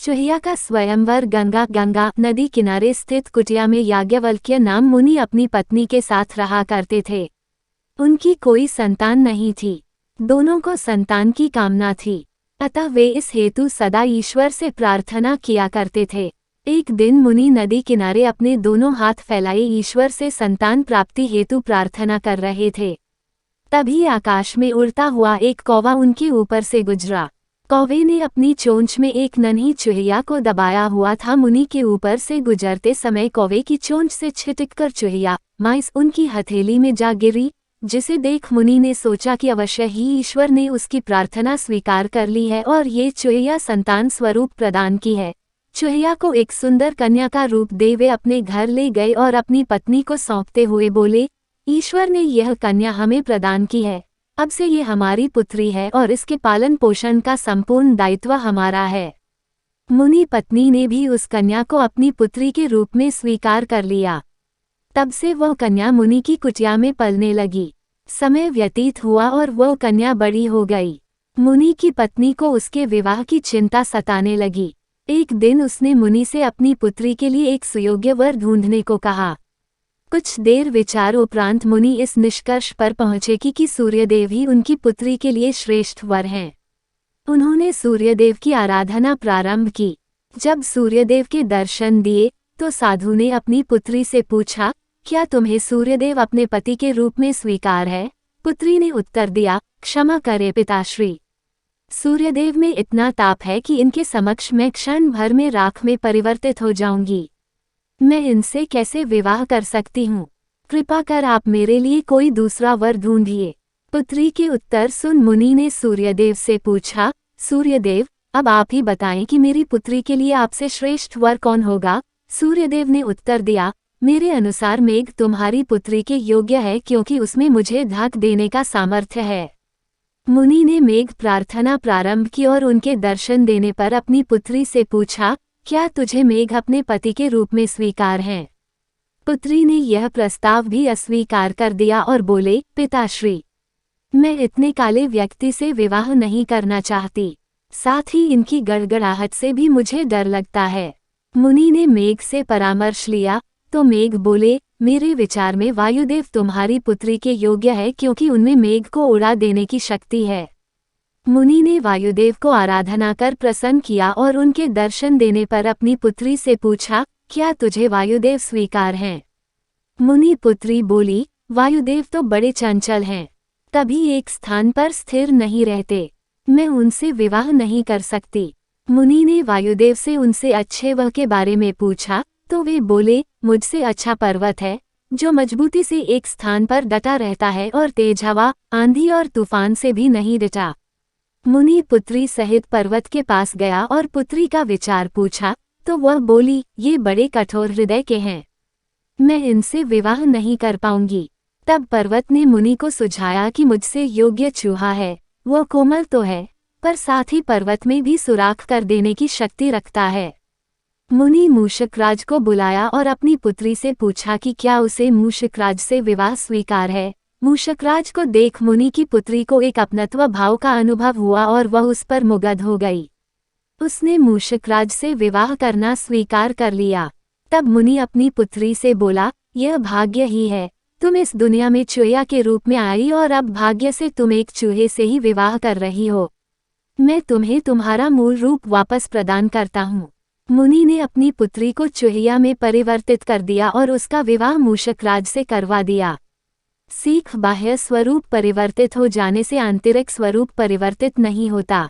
चुहिया का स्वयंवर गंगा नदी किनारे स्थित कुटिया में याज्ञवल्क्य नाम मुनि अपनी पत्नी के साथ रहा करते थे। उनकी कोई संतान नहीं थी। दोनों को संतान की कामना थी, अतः वे इस हेतु सदा ईश्वर से प्रार्थना किया करते थे। एक दिन मुनि नदी किनारे अपने दोनों हाथ फैलाए ईश्वर से संतान प्राप्ति हेतु प्रार्थना कर रहे थे। तभी आकाश में उड़ता हुआ एक कौवा उनके ऊपर से गुजरा। कौवे ने अपनी चोंच में एक नन्ही चुहिया को दबाया हुआ था। मुनि के ऊपर से गुजरते समय कौवे की चोंच से छिटककर चुहिया माइस उनकी हथेली में जा गिरी, जिसे देख मुनि ने सोचा कि अवश्य ही ईश्वर ने उसकी प्रार्थना स्वीकार कर ली है और ये चुहिया संतान स्वरूप प्रदान की है। चुहिया को एक सुंदर कन्या का रूप दे वे अपने घर ले गए और अपनी पत्नी को सौंपते हुए बोले, ईश्वर ने यह कन्या हमें प्रदान की है, अब से ये हमारी पुत्री है और इसके पालन पोषण का संपूर्ण दायित्व हमारा है। मुनि पत्नी ने भी उस कन्या को अपनी पुत्री के रूप में स्वीकार कर लिया। तब से वह कन्या मुनि की कुटिया में पलने लगी। समय व्यतीत हुआ और वह कन्या बड़ी हो गई। मुनि की पत्नी को उसके विवाह की चिंता सताने लगी। एक दिन उसने मुनि से अपनी पुत्री के लिए एक सुयोग्य वर ढूंढने को कहा। कुछ देर विचार उपरांत मुनि इस निष्कर्ष पर पहुंचे कि सूर्यदेव ही उनकी पुत्री के लिए श्रेष्ठ वर हैं। उन्होंने सूर्यदेव की आराधना प्रारंभ की। जब सूर्यदेव के दर्शन दिए तो साधु ने अपनी पुत्री से पूछा, क्या तुम्हें सूर्यदेव अपने पति के रूप में स्वीकार है? पुत्री ने उत्तर दिया, क्षमा करे पिताश्री, सूर्यदेव में इतना ताप है कि इनके समक्ष मैं क्षण भर में राख में परिवर्तित हो जाऊंगी। मैं इनसे कैसे विवाह कर सकती हूँ? कृपा कर आप मेरे लिए कोई दूसरा वर ढूंढिए। पुत्री के उत्तर सुन मुनि ने सूर्यदेव से पूछा, सूर्यदेव, अब आप ही बताएं कि मेरी पुत्री के लिए आपसे श्रेष्ठ वर कौन होगा? सूर्यदेव ने उत्तर दिया, मेरे अनुसार मेघ तुम्हारी पुत्री के योग्य है, क्योंकि उसमें मुझे ढक देने का सामर्थ्य है। मुनि ने मेघ प्रार्थना प्रारंभ की और उनके दर्शन देने पर अपनी पुत्री से पूछा, क्या तुझे मेघ अपने पति के रूप में स्वीकार हैं? पुत्री ने यह प्रस्ताव भी अस्वीकार कर दिया और बोले, पिताश्री, मैं इतने काले व्यक्ति से विवाह नहीं करना चाहती, साथ ही इनकी गड़गड़ाहट से भी मुझे डर लगता है। मुनि ने मेघ से परामर्श लिया तो मेघ बोले, मेरे विचार में वायुदेव तुम्हारी पुत्री के योग्य है, क्योंकि उनमें मेघ को उड़ा देने की शक्ति है। मुनि ने वायुदेव को आराधना कर प्रसन्न किया और उनके दर्शन देने पर अपनी पुत्री से पूछा, क्या तुझे वायुदेव स्वीकार हैं? मुनि पुत्री बोली, वायुदेव तो बड़े चंचल हैं, कभी एक स्थान पर स्थिर नहीं रहते, मैं उनसे विवाह नहीं कर सकती। मुनि ने वायुदेव से उनसे अच्छे वह के बारे में पूछा तो वे बोले, मुझसे अच्छा पर्वत है, जो मजबूती से एक स्थान पर डटा रहता है और तेज हवा, आंधी और तूफान से भी नहीं डटा। मुनि पुत्री सहित पर्वत के पास गया और पुत्री का विचार पूछा तो वह बोली, ये बड़े कठोर हृदय के हैं, मैं इनसे विवाह नहीं कर पाऊंगी। तब पर्वत ने मुनि को सुझाया कि मुझसे योग्य चूहा है, वह कोमल तो है पर साथ ही पर्वत में भी सुराख कर देने की शक्ति रखता है। मुनि मूषकराज को बुलाया और अपनी पुत्री से पूछा कि क्या उसे मूषकराज से विवाह स्वीकार है। मूषकराज को देख मुनि की पुत्री को एक अपनत्व भाव का अनुभव हुआ और वह उस पर मुग्ध हो गई। उसने मूषकराज से विवाह करना स्वीकार कर लिया। तब मुनि अपनी पुत्री से बोला, यह भाग्य ही है, तुम इस दुनिया में चुहिया के रूप में आई और अब भाग्य से तुम एक चूहे से ही विवाह कर रही हो। मैं तुम्हें तुम्हारा मूल रूप वापस प्रदान करता हूँ। मुनि ने अपनी पुत्री को चुहिया में परिवर्तित कर दिया और उसका विवाह मूषकराज से करवा दिया। सीख बाह्य स्वरूप परिवर्तित हो जाने से आंतरिक स्वरूप परिवर्तित नहीं होता।